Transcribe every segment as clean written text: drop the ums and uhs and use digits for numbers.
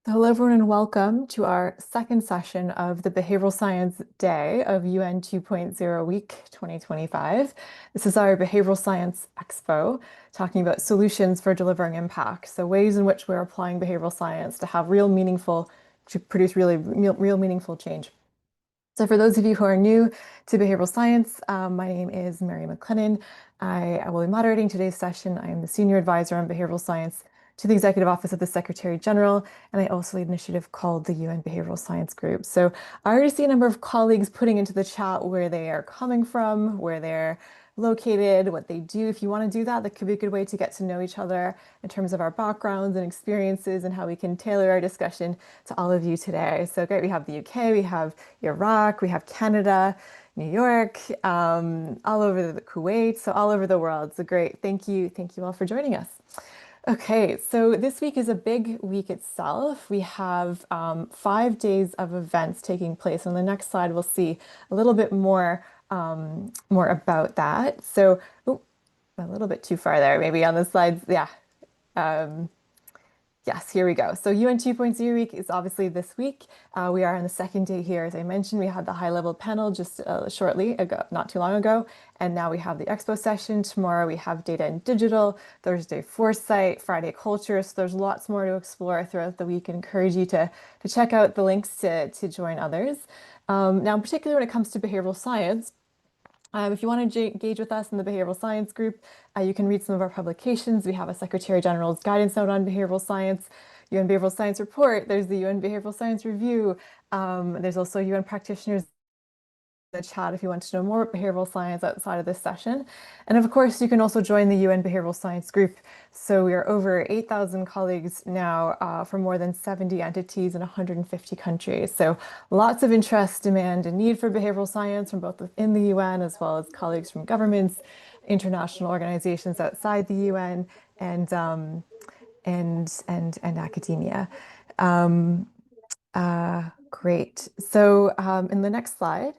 Hello, everyone, and welcome to our second session of the Behavioral Science Day of UN 2.0 Week 2025. This is our Behavioral Science Expo, talking about solutions for delivering impact. So ways in which we're applying behavioral science to have to produce real meaningful change. So for those of you who are new to behavioral science, my name is Mary McLennan. I will be moderating today's session. I am the Senior Advisor on Behavioral Science to the Executive Office of the Secretary General, and I also lead an initiative called the UN Behavioral Science Group. So I already see a number of colleagues putting into the chat where they are coming from, where they're located, what they do. If you want to do that, that could be a good way to get to know each other in terms of our backgrounds and experiences and how we can tailor our discussion to all of you today. So great, we have the UK, we have Iraq, we have Canada, New York, all over the Kuwait, so all over the world. So great, thank you all for joining us. Okay, so this week is a big week itself. We have 5 days of events taking place. On the next slide, we'll see a little bit more about that. So, oh, a little bit too far there, maybe on the slides. Yeah. Um, Yes, here we go. So UN 2.0 week is obviously this week. We are on the second day here. As I mentioned, we had the high-level panel just shortly ago, not too long ago. And now we have the expo session. Tomorrow we have data and digital, Thursday foresight, Friday culture. So there's lots more to explore throughout the week. I encourage you to check out the links to join others. Now, particularly when it comes to behavioral science, if you want to engage with us in the behavioral science group, you can read some of our publications. We have a Secretary General's guidance note on behavioral science, UN Behavioral Science Report. There's the UN Behavioral Science Review. There's also UN practitioners in the chat if you want to know more about behavioral science outside of this session. And of course, you can also join the UN Behavioral Science group. So we are over 8,000 colleagues now from more than 70 entities in 150 countries. So lots of interest, demand, and need for behavioral science from both within the UN as well as colleagues from governments, international organizations outside the UN, and academia. Great. So in the next slide,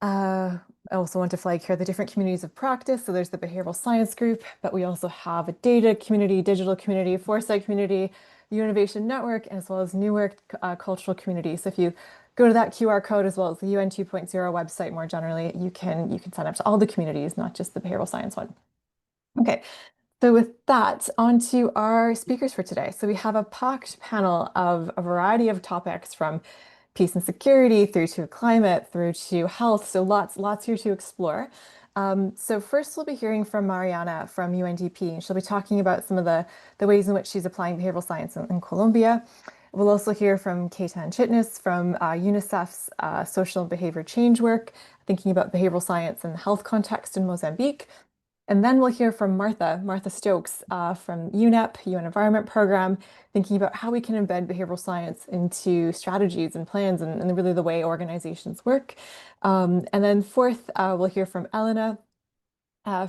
I also want to flag here the different communities of practice. So there's the behavioral science group, but we also have a data community, digital community, foresight community, the innovation network, as well as Newark cultural community. So if you go to that QR code as well as the UN 2.0 website more generally, you can sign up to all the communities, not just the behavioral science one. Okay, so with that, on to our speakers for today. So we have a packed panel of a variety of topics from peace and security through to climate, through to health. So lots here to explore. So first we'll be hearing from Mariana from UNDP, and she'll be talking about some of the ways in which she's applying behavioral science in Colombia. We'll also hear from Ketan Chitnis from UNICEF's social and behavior change work, thinking about behavioral science in the health context in Mozambique. And then we'll hear from Martha Stokes from UNEP, UN Environment Program, thinking about how we can embed behavioral science into strategies and plans and really the way organizations work. And then fourth, we'll hear from Elena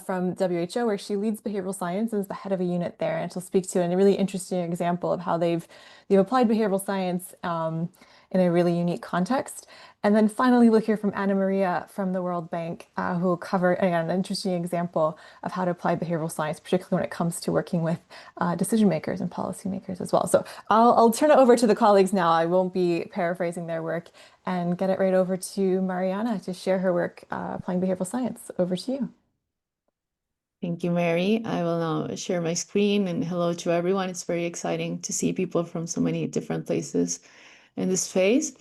from WHO, where she leads behavioral science and is the head of a unit there. And she'll speak to a really interesting example of how they've applied behavioral science in a really unique context. And then finally, we'll hear from Anna Maria from the World Bank, who will cover, again, an interesting example of how to apply behavioral science, particularly when it comes to working with decision makers and policymakers as well. So I'll turn it over to the colleagues now. I won't be paraphrasing their work and get it right over to Mariana to share her work applying behavioral science. Over to you. Thank you, Mary. I will now share my screen, and hello to everyone. It's very exciting to see people from so many different places in this phase.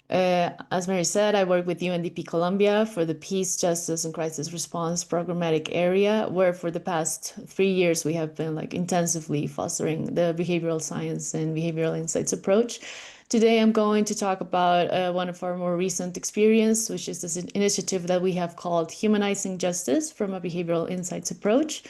As Mary said, I work with UNDP Colombia for the Peace, Justice, and Crisis Response programmatic area, where for the past 3 years we have been intensively fostering the behavioral science and behavioral insights approach. Today, I'm going to talk about one of our more recent experience, which is this initiative that we have called Humanizing Justice from a Behavioral Insights Approach.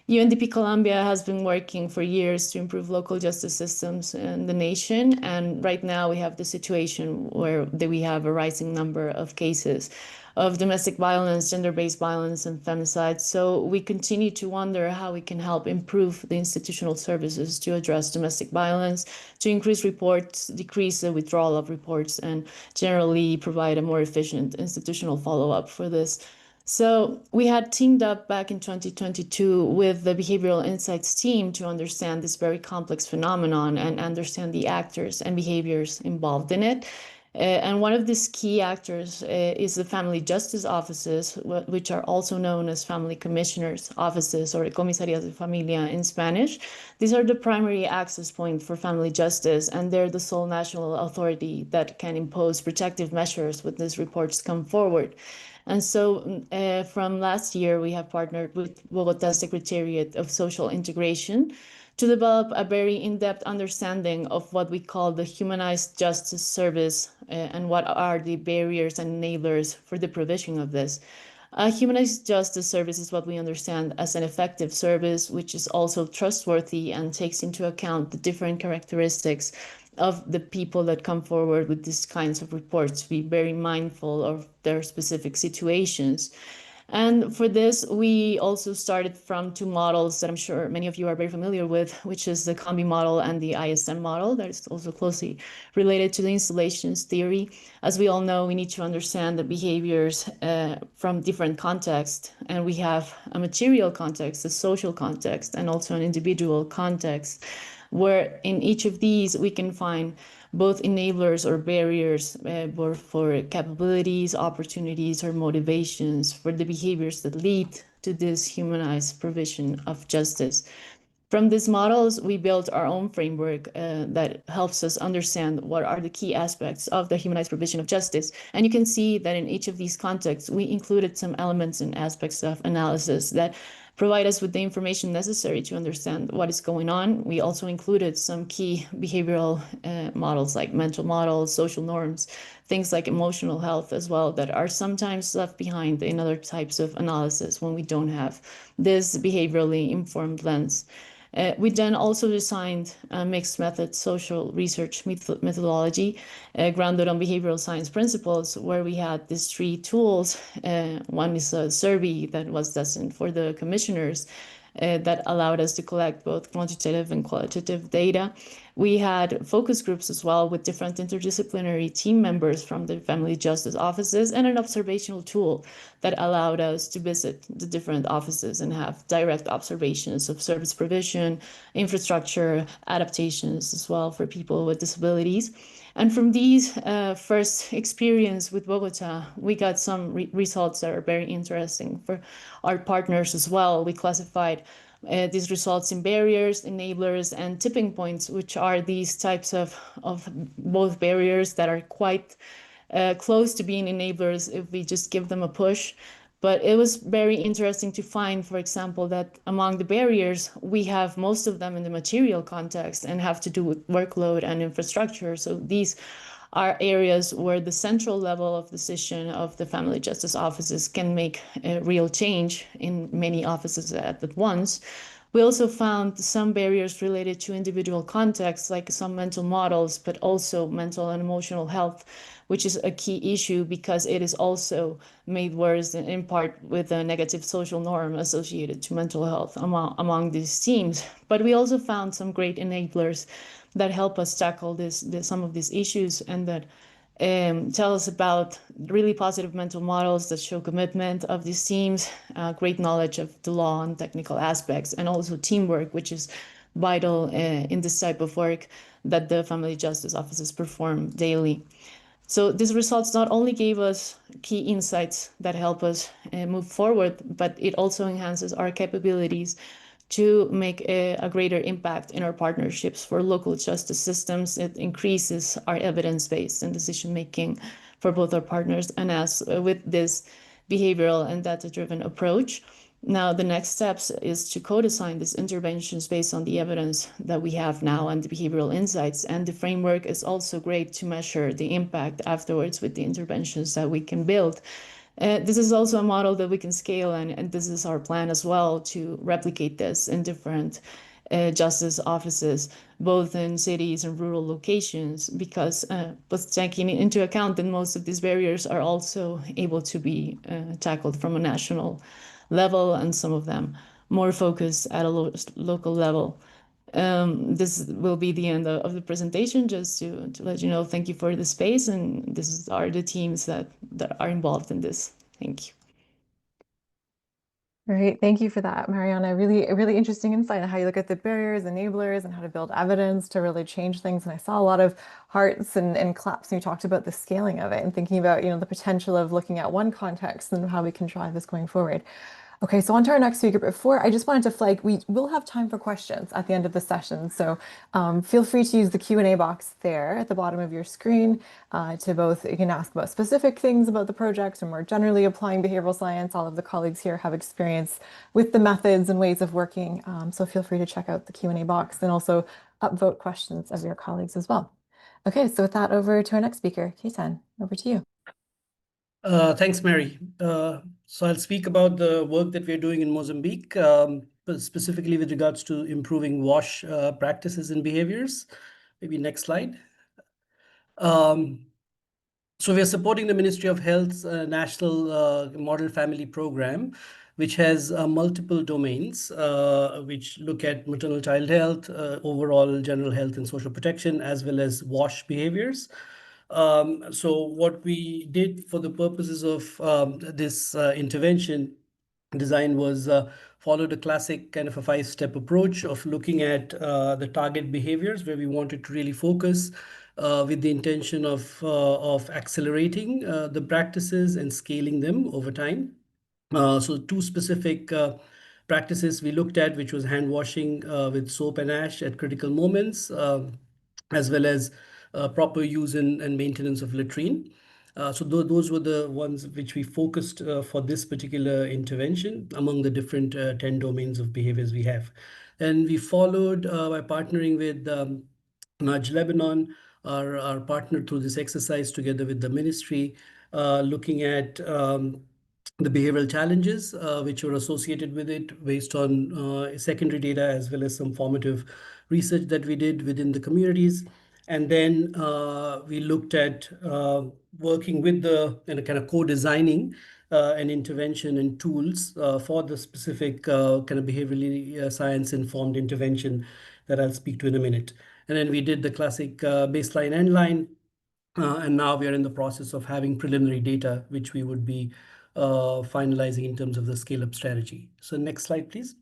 UNDP Colombia has been working for years to improve local justice systems in the nation. And right now we have the situation where we have a rising number of cases of domestic violence, gender-based violence, and femicide. So we continue to wonder how we can help improve the institutional services to address domestic violence, to increase reports, decrease the withdrawal of reports, and generally provide a more efficient institutional follow-up for this So we had teamed up back in 2022 with the Behavioral Insights team to understand this very complex phenomenon and understand the actors and behaviors involved in it. And one of these key actors is the family justice offices, which are also known as family commissioners' offices or comisarías de familia in Spanish. These are the primary access point for family justice, and they're the sole national authority that can impose protective measures when these reports come forward. And so from last year, we have partnered with Bogota Secretariat of Social Integration to develop a very in-depth understanding of what we call the humanized justice service and what are the barriers and enablers for the provision of this. Humanized justice service is what we understand as an effective service, which is also trustworthy and takes into account the different characteristics of the people that come forward with these kinds of reports, to be very mindful of their specific situations. And for this, we also started from two models that I'm sure many of you are very familiar with, which is the Combi model and the ISM model that is also closely related to the installations theory. As we all know, we need to understand the behaviors from different contexts, and we have a material context, a social context, and also an individual context, where in each of these we can find both enablers or barriers for capabilities, opportunities, or motivations for the behaviors that lead to this humanized provision of justice. From these models, we built our own framework that helps us understand what are the key aspects of the humanized provision of justice. And you can see that in each of these contexts, we included some elements and aspects of analysis that provide us with the information necessary to understand what is going on. We also included some key behavioral models like mental models, social norms, things like emotional health as well, that are sometimes left behind in other types of analysis when we don't have this behaviorally informed lens. We then also designed a mixed method social research methodology grounded on behavioral science principles, where we had these three tools. One is a survey that was destined for the commissioners that allowed us to collect both quantitative and qualitative data. We had focus groups as well with different interdisciplinary team members from the family justice offices, and an observational tool that allowed us to visit the different offices and have direct observations of service provision, infrastructure, adaptations as well for people with disabilities. And from these first experience with Bogota, we got some results that are very interesting for our partners as well. We classified these results in barriers, enablers, and tipping points, which are these types of both barriers that are quite close to being enablers if we just give them a push. But it was very interesting to find, for example, that among the barriers, we have most of them in the material context and have to do with workload and infrastructure. So these are areas where the central level of decision of the family justice offices can make a real change in many offices at once. We also found some barriers related to individual contexts, like some mental models, but also mental and emotional health, which is a key issue because it is also made worse in part with a negative social norm associated to mental health among these teams. But we also found some great enablers that help us tackle some of these issues, and that tell us about really positive mental models that show commitment of these teams, great knowledge of the law and technical aspects, and also teamwork, which is vital in this type of work that the family justice offices perform daily. So these results not only gave us key insights that help us move forward, but it also enhances our capabilities to make a greater impact in our partnerships for local justice systems. It increases our evidence-based and decision-making for both our partners and us with this behavioral and data-driven approach. Now, the next steps is to co-design these interventions based on the evidence that we have now and the behavioral insights. And the framework is also great to measure the impact afterwards with the interventions that we can build. This is also a model that we can scale, and this is our plan as well, to replicate this in different justice offices, both in cities and rural locations, because but taking into account that most of these barriers are also able to be tackled from a national level, and some of them more focused at a local level. This will be the end of the presentation, just to let you know, thank you for the space, and are the teams that are involved in this. Thank you. Great. Thank you for that, Mariana. Really interesting insight on how you look at the barriers, enablers, and how to build evidence to really change things. And I saw a lot of hearts and claps when you talked about the scaling of it and thinking about, the potential of looking at one context and how we can drive this going forward. Okay, so on to our next speaker. Before, I just wanted to flag, we will have time for questions at the end of the session. So feel free to use the Q&A box there at the bottom of your screen to both, you can ask about specific things about the projects or more generally applying behavioral science. All of the colleagues here have experience with the methods and ways of working. So feel free to check out the Q&A box and also upvote questions of your colleagues as well. Okay, so with that, over to our next speaker, Ketan, over to you. Thanks, Mary. So I'll speak about the work that we're doing in Mozambique, specifically with regards to improving WASH practices and behaviors. Maybe next slide. So we are supporting the Ministry of Health's National Model Family Program, which has multiple domains, which look at maternal child health, overall general health and social protection, as well as WASH behaviors. So what we did for the purposes of this intervention design was followed a classic kind of a five-step approach of looking at the target behaviors where we wanted to really focus with the intention of accelerating the practices and scaling them over time. So two specific practices we looked at, which was hand washing with soap and ash at critical moments, as well as proper use and maintenance of latrine. So those were the ones which we focused for this particular intervention among the different 10 domains of behaviors we have. And we followed by partnering with Nudge Lebanon, our partner through this exercise together with the ministry, looking at the behavioral challenges which were associated with it based on secondary data as well as some formative research that we did within the communities. And then we looked at working with the and kind of co-designing an intervention and tools for the specific kind of behaviorally science-informed intervention that I'll speak to in a minute. And then we did the classic baseline endline. And now we are in the process of having preliminary data, which we would be finalizing in terms of the scale-up strategy. So next slide, please.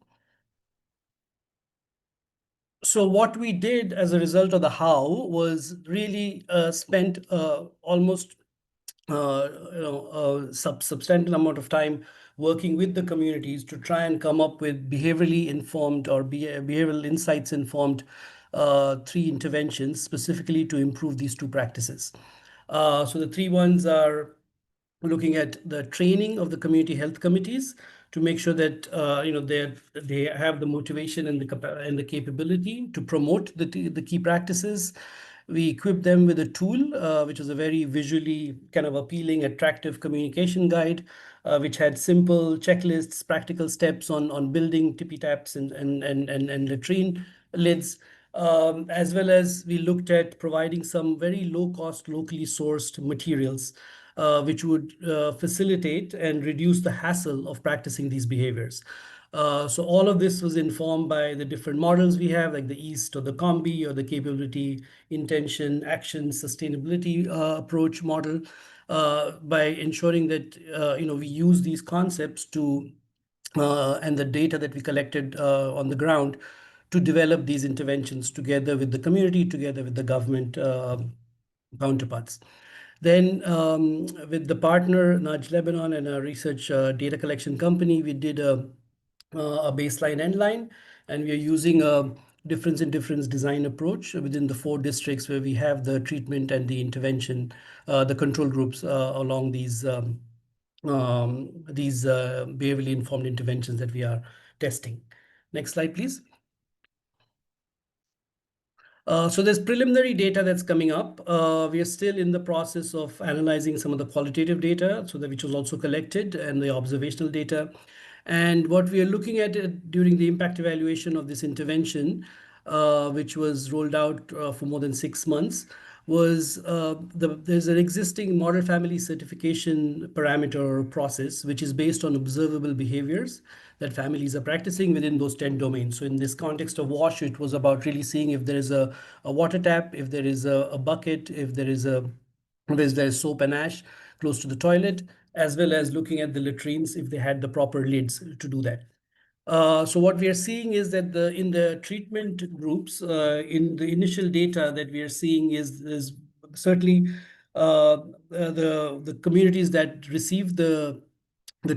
So what we did as a result of the how was really spent almost substantial amount of time working with the communities to try and come up with behaviorally informed or behavioral insights informed three interventions specifically to improve these two practices. So the three ones are looking at the training of the community health committees to make sure that they have the motivation and the capability to promote the key practices. We equipped them with a tool, which was a very visually kind of appealing, attractive communication guide, which had simple checklists, practical steps on building tippy taps and latrine lids. As well as we looked at providing some very low cost, locally sourced materials which would facilitate and reduce the hassle of practicing these behaviors. So all of this was informed by the different models we have, like the EAST or the COMBI or the capability, intention, action, sustainability approach model, by ensuring that we use these concepts to and the data that we collected on the ground to develop these interventions together with the community, together with the government counterparts. Then with the partner, Nudge Lebanon and a research data collection company, we did a baseline endline, and we are using a difference in difference design approach within the 4 districts where we have the treatment and the intervention, the control groups along these behaviorally informed interventions that we are testing. Next slide, please. So there's preliminary data that's coming up. We are still in the process of analyzing some of the qualitative data, which was also collected, and the observational data. And what we are looking at during the impact evaluation of this intervention, which was rolled out for more than 6 months, was there's an existing model family certification parameter or process, which is based on observable behaviors that families are practicing within those 10 domains. So in this context of WASH, it was about really seeing if there is a water tap, if there is a bucket, if there is soap and ash close to the toilet, as well as looking at the latrines if they had the proper lids to do that. So what we are seeing is that in the treatment groups, in the initial data that we are seeing is certainly the communities that receive the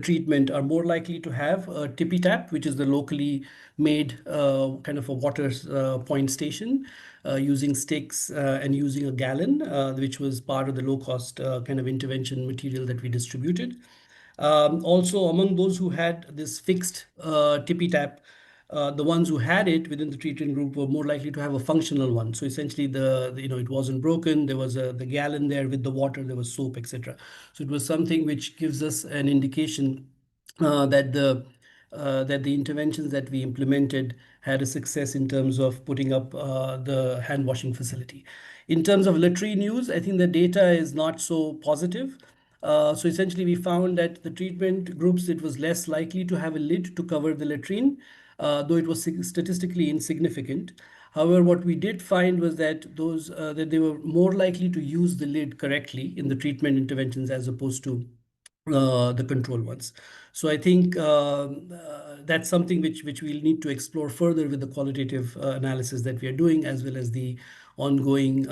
treatment are more likely to have a tippy tap, which is the locally made kind of a water point station using sticks and using a gallon, which was part of the low-cost kind of intervention material that we distributed. Also, among those who had this fixed tippy tap, the ones who had it within the treatment group were more likely to have a functional one. So essentially, it wasn't broken. There was the gallon there with the water. There was soap, etc. So it was something which gives us an indication that the interventions that we implemented had a success in terms of putting up the hand washing facility. In terms of latrine use, I think the data is not so positive. So essentially, we found that the treatment groups, it was less likely to have a lid to cover the latrine, though it was statistically insignificant. However, what we did find was that that they were more likely to use the lid correctly in the treatment interventions as opposed to the control ones. So I think that's something which we'll need to explore further with the qualitative analysis that we are doing, as well as the ongoing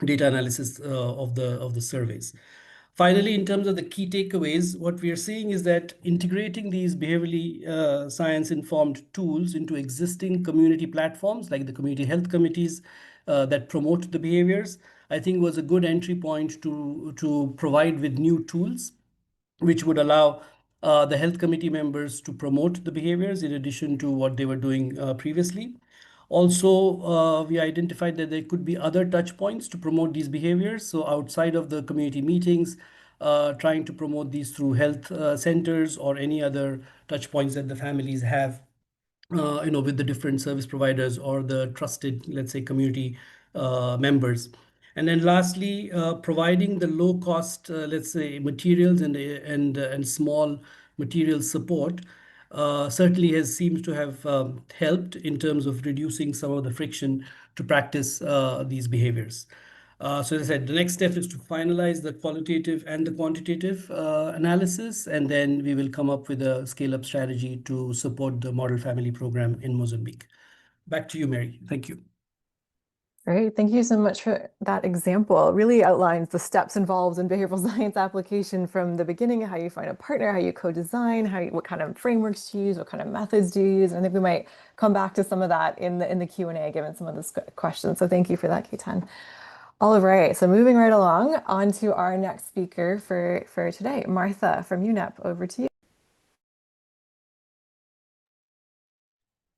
data analysis of the surveys. Finally, in terms of the key takeaways, what we are seeing is that integrating these behaviorally science-informed tools into existing community platforms, like the community health committees that promote the behaviors, I think was a good entry point to provide with new tools, which would allow the health committee members to promote the behaviors in addition to what they were doing previously. Also, we identified that there could be other touch points to promote these behaviors. So outside of the community meetings, trying to promote these through health centers or any other touch points that the families have, with the different service providers or the trusted, let's say, community members. And then lastly, providing the low cost, let's say, materials and small material support certainly seems to have helped in terms of reducing some of the friction to practice these behaviors. So as I said, the next step is to finalize the qualitative and the quantitative analysis, and then we will come up with a scale-up strategy to support the model family program in Mozambique. Back to you, Mary. Thank you. Great. Thank you so much for that example. It really outlines the steps involved in behavioral science application from the beginning, how you find a partner, how you co-design, what kind of frameworks to use, what kind of methods do you use. And I think we might come back to some of that in the Q&A, given some of the questions. So thank you for that, Ketan. All right, so moving right along on to our next speaker for today, Martha from UNEP. Over to you.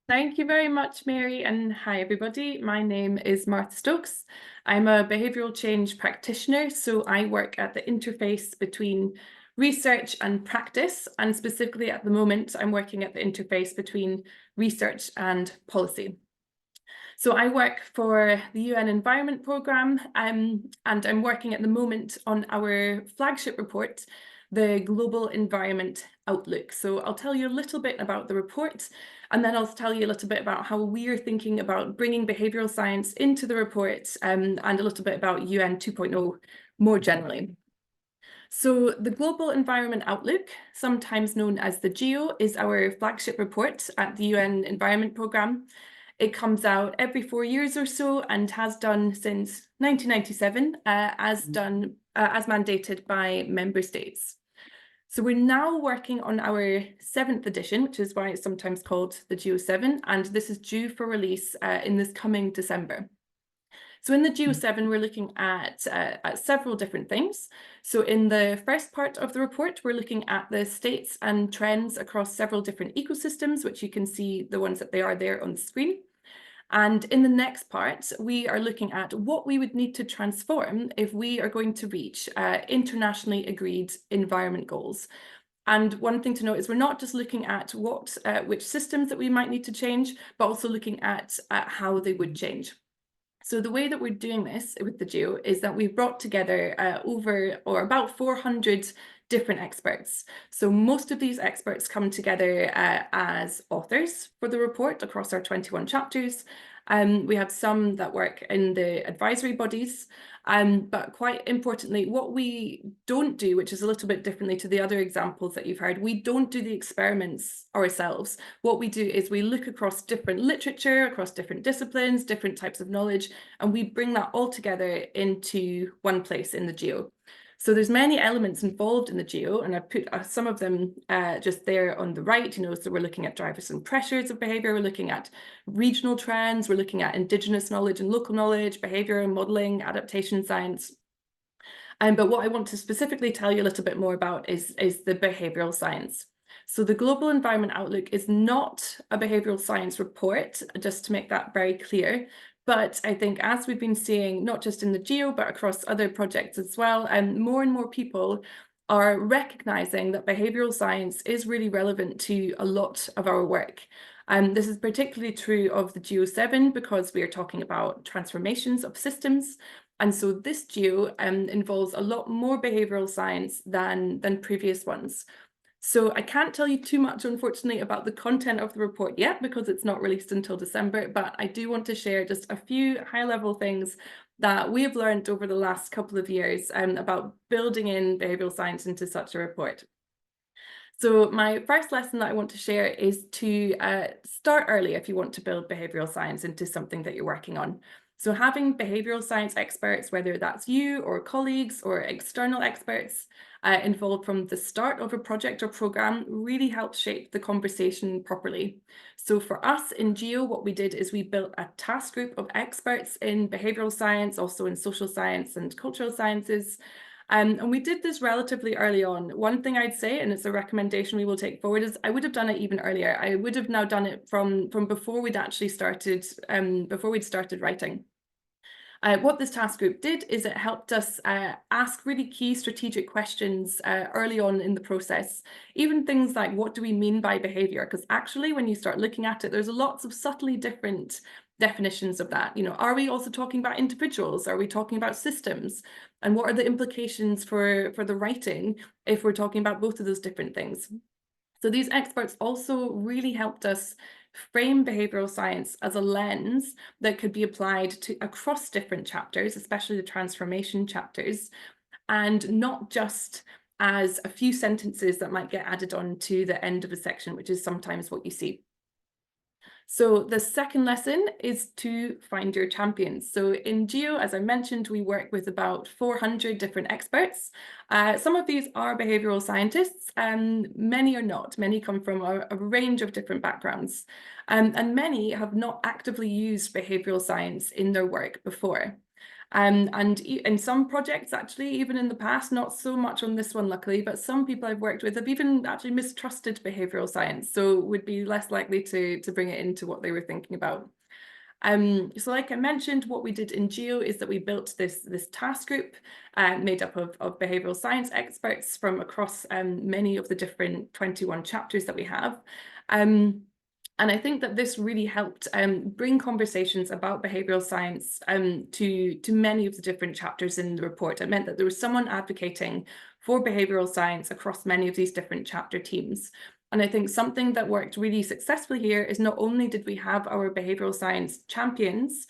Thank you very much, Mary, and hi, everybody. My name is Martha Stokes. I'm a behavioural change practitioner, so I work at the interface between research and practice, and specifically at the moment, I'm working at the interface between research and policy. So I work for the UN Environment Programme, and I'm working at the moment on our flagship report, the Global Environment Outlook. So I'll tell you a little bit about the report, and then I'll tell you a little bit about how we're thinking about bringing behavioural science into the report, and a little bit about UN 2.0 more generally. So the Global Environment Outlook, sometimes known as the GEO, is our flagship report at the UN Environment Programme. It comes out every 4 years or so and has done since 1997, as mandated by member states. So we're now working on our 7th edition, which is why it's sometimes called the GEO 7, and this is due for release in this coming December. So in the GEO 7, we're looking at several different things. So in the first part of the report, we're looking at the states and trends across several different ecosystems, which you can see the ones that they are there on the screen. And in the next part, we are looking at what we would need to transform if we are going to reach internationally agreed environment goals. And one thing to note is we're not just looking at which systems that we might need to change, but also looking at how they would change. So the way that we're doing this with the GEO is that we've brought together about 400 different experts. So most of these experts come together as authors for the report across our 21 chapters. We have some that work in the advisory bodies. But quite importantly, what we don't do, which is a little bit differently to the other examples that you've heard, we don't do the experiments ourselves. What we do is we look across different literature, across different disciplines, different types of knowledge, and we bring that all together into one place in the GEO. So there's many elements involved in the GEO, and I've put some of them just there on the right, so we're looking at drivers and pressures of behaviour, we're looking at regional trends, we're looking at Indigenous knowledge and local knowledge, behaviour and modelling, adaptation science. But what I want to specifically tell you a little bit more about is the behavioural science. So the Global Environment Outlook is not a behavioural science report, just to make that very clear. But I think as we've been seeing, not just in the GEO, but across other projects as well, and more people are recognising that behavioural science is really relevant to a lot of our work. This is particularly true of the GEO 7 because we are talking about transformations of systems. And so this GEO involves a lot more behavioural science than previous ones. So I can't tell you too much, unfortunately, about the content of the report yet because it's not released until December, but I do want to share just a few high-level things that we have learned over the last couple of years about building in behavioural science into such a report. So my first lesson that I want to share is to start early if you want to build behavioural science into something that you're working on. So having behavioural science experts, whether that's you or colleagues or external experts involved from the start of a project or programme really helps shape the conversation properly. So for us in GEO, what we did is we built a task group of experts in behavioural science, also in social science and cultural sciences. And we did this relatively early on. One thing I'd say, and it's a recommendation we will take forward, is I would have done it even earlier. I would have now done it from before we'd actually started, before we'd started writing. What this task group did is it helped us ask really key strategic questions early on in the process. Even things like, what do we mean by behaviour? Because actually, when you start looking at it, there's lots of subtly different definitions of that. Are we also talking about individuals? Are we talking about systems? And what are the implications for the writing if we're talking about both of those different things? So these experts also really helped us frame behavioural science as a lens that could be applied to across different chapters, especially the transformation chapters, and not just as a few sentences that might get added on to the end of a section, which is sometimes what you see. So the second lesson is to find your champions. So in GEO, as I mentioned, we work with about 400 different experts. Some of these are behavioural scientists, and many are not. Many come from a range of different backgrounds, and many have not actively used behavioural science in their work before. And in some projects, actually, even in the past, not so much on this one, luckily, but some people I've worked with have even actually mistrusted behavioural science, so would be less likely to bring it into what they were thinking about. So like I mentioned, what we did in GEO is that we built this task group made up of behavioural science experts from across many of the different 21 chapters that we have. And I think that this really helped bring conversations about behavioural science to many of the different chapters in the report. It meant that there was someone advocating for behavioural science across many of these different chapter teams. And I think something that worked really successfully here is not only did we have our behavioural science champions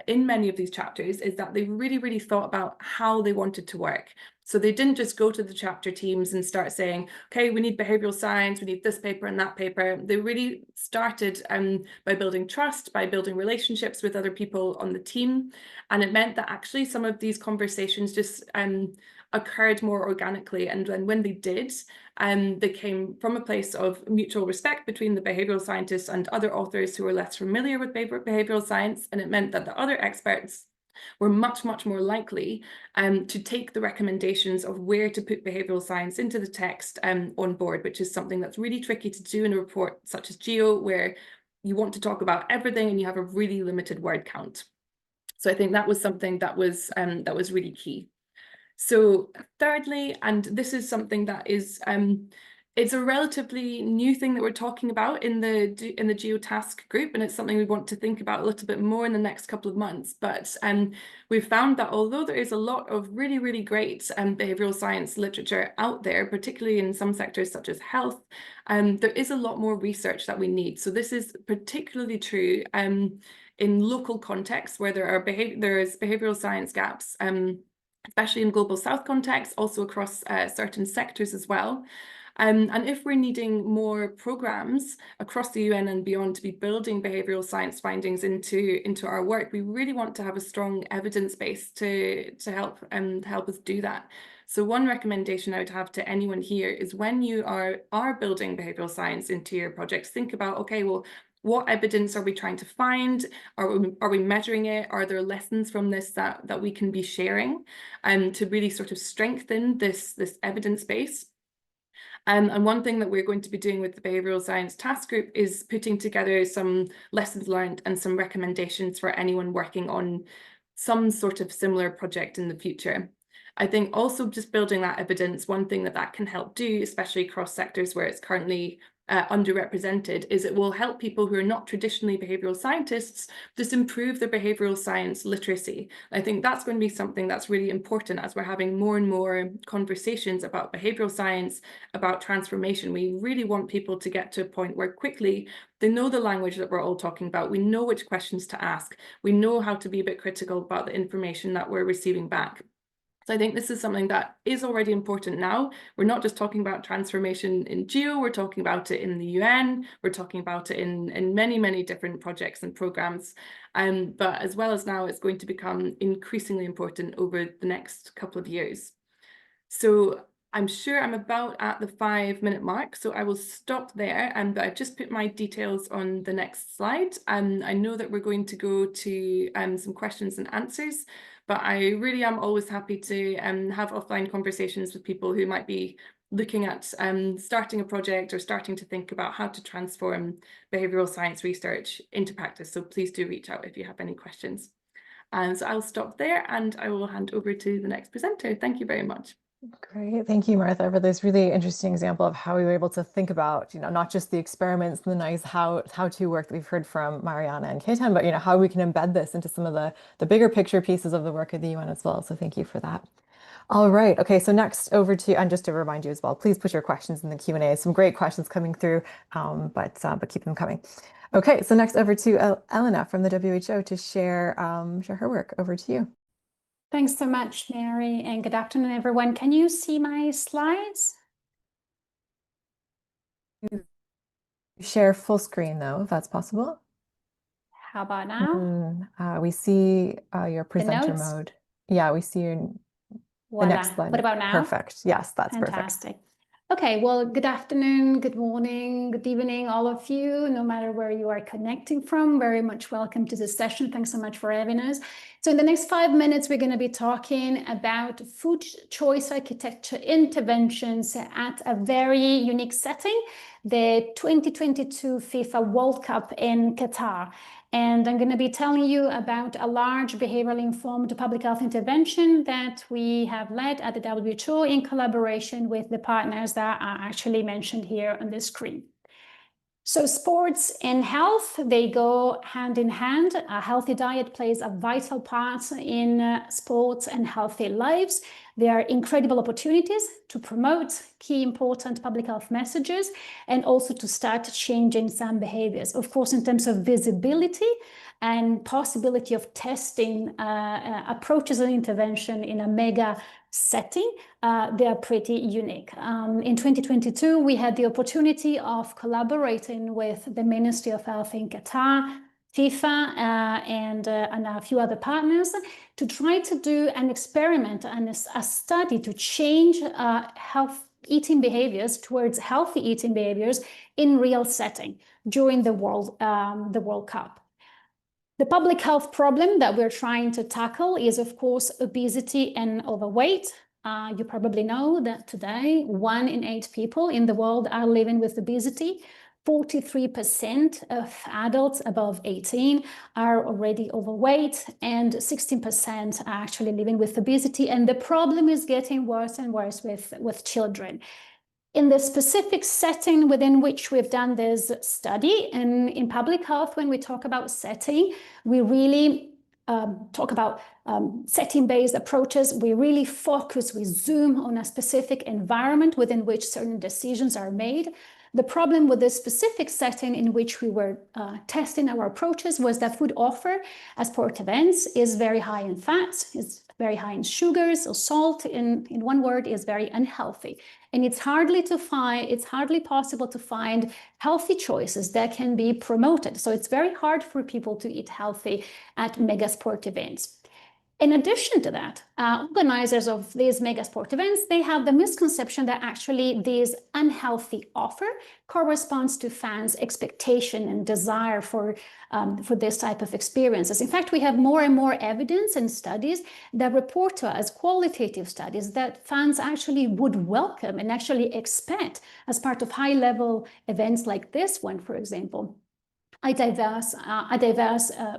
in many of these chapters, is that they really thought about how they wanted to work. So they didn't just go to the chapter teams and start saying, okay, we need behavioural science, we need this paper and that paper. They really started by building trust, by building relationships with other people on the team. And it meant that actually some of these conversations just occurred more organically. And then when they did, they came from a place of mutual respect between the behavioural scientists and other authors who were less familiar with behavioural science. And it meant that the other experts were much more likely to take the recommendations of where to put behavioural science into the text on board, which is something that's really tricky to do in a report such as GEO, where you want to talk about everything and you have a really limited word count. So I think that was something that was really key. So thirdly, and this is something that is it's a relatively new thing that we're talking about in the GEO task group, and it's something we want to think about a little bit more in the next couple of months. But we've found that although there is a lot of really great behavioural science literature out there, particularly in some sectors such as health, there is a lot more research that we need. So this is particularly true in local contexts where there's behavioural science gaps, especially in global south contexts, also across certain sectors as well. And if we're needing more programs across the UN and beyond to be building behavioural science findings into our work, we really want to have a strong evidence base to help us do that. So one recommendation I would have to anyone here is when you are building behavioural science into your projects, think about, okay, well, what evidence are we trying to find? Are we measuring it? Are there lessons from this that we can be sharing to really sort of strengthen this evidence base? And one thing that we're going to be doing with the Behavioural Science Task Group is putting together some lessons learned and some recommendations for anyone working on some sort of similar project in the future. I think also just building that evidence, one thing that can help do, especially across sectors where it's currently underrepresented, is it will help people who are not traditionally behavioural scientists just improve their behavioural science literacy. I think that's going to be something that's really important as we're having more and more conversations about behavioural science, about transformation. We really want people to get to a point where quickly they know the language that we're all talking about. We know which questions to ask. We know how to be a bit critical about the information that we're receiving back. So I think this is something that is already important now. We're not just talking about transformation in GEO, we're talking about it in the UN, we're talking about it in many, many different projects and programs. But as well as now, it's going to become increasingly important over the next couple of years. So I'm sure I'm about at the 5-minute mark, so I will stop there. But I've just put my details on the next slide. I know that we're going to go to some questions and answers, but I really am always happy to have offline conversations with people who might be looking at starting a project or starting to think about how to transform behavioural science research into practice. So please do reach out if you have any questions. So I'll stop there and I will hand over to the next presenter. Thank you very much. Great. Thank you, Martha, for this really interesting example of how we were able to think about, not just the experiments and the nice how-to work that we've heard from Mariana and Ketan, but, how we can embed this into some of the bigger picture pieces of the work of the UN as well. So thank you for that. All right. Okay. So next over to, and just to remind you as well, please put your questions in the Q&A. Some great questions coming through, but keep them coming. Okay. So next over to Elena from the WHO to share her work. Over to you. Thanks so much, Mary, and good afternoon, everyone. Can you see my slides? Share full screen, though, if that's possible. How about now? We see your presenter mode. Yeah, we see the next slide. What about now? Perfect. Yes, that's fantastic. Perfect. Okay, well, good afternoon, good morning, good evening, all of you, no matter where you are connecting from. Very much welcome to this session. Thanks so much for having us. So in the next 5 minutes, we're going to be talking about food choice architecture interventions at a very unique setting, the 2022 FIFA World Cup in Qatar. And I'm going to be telling you about a large behaviorally informed public health intervention that we have led at the WHO in collaboration with the partners that are actually mentioned here on the screen. So sports and health, they go hand in hand. A healthy diet plays a vital part in sports and healthy lives. There are incredible opportunities to promote key important public health messages and also to start changing some behaviors. Of course, in terms of visibility and possibility of testing approaches and intervention in a mega setting, they are pretty unique. In 2022, we had the opportunity of collaborating with the Ministry of Health in Qatar, FIFA, and a few other partners to try to do an experiment and a study to change eating behaviors towards healthy eating behaviors in real setting during the World Cup. The public health problem that we're trying to tackle is, of course, obesity and overweight. You probably know that today, 1 in 8 people in the world are living with obesity. 43% of adults above 18 are already overweight, and 16% are actually living with obesity. And the problem is getting worse and worse with children. In the specific setting within which we've done this study, and in public health, when we talk about setting, we really talk about setting-based approaches. We really focus, we zoom on a specific environment within which certain decisions are made. The problem with this specific setting in which we were testing our approaches was that food offered as sport events is very high in fats, is very high in sugars or salt, in one word, is very unhealthy. And it's hardly possible to find healthy choices that can be promoted. So it's very hard for people to eat healthy at mega sport events. In addition to that, organizers of these mega sport events, they have the misconception that actually this unhealthy offer corresponds to fans' expectation and desire for this type of experiences. In fact, we have more and more evidence and studies that report to us, qualitative studies, that fans actually would welcome and actually expect as part of high-level events like this one, for example, a diverse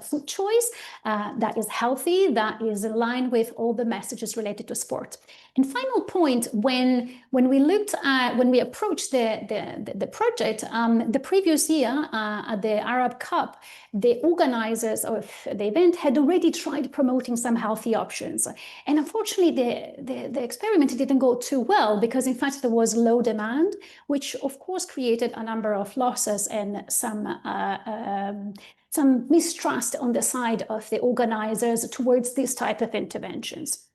food choice that is healthy, that is in line with all the messages related to sport. And final point, when we approached the project, the previous year at the Arab Cup, the organizers of the event had already tried promoting some healthy options. And unfortunately, the experiment didn't go too well because in fact there was low demand, which of course created a number of losses and some mistrust on the side of the organizers towards this type of interventions.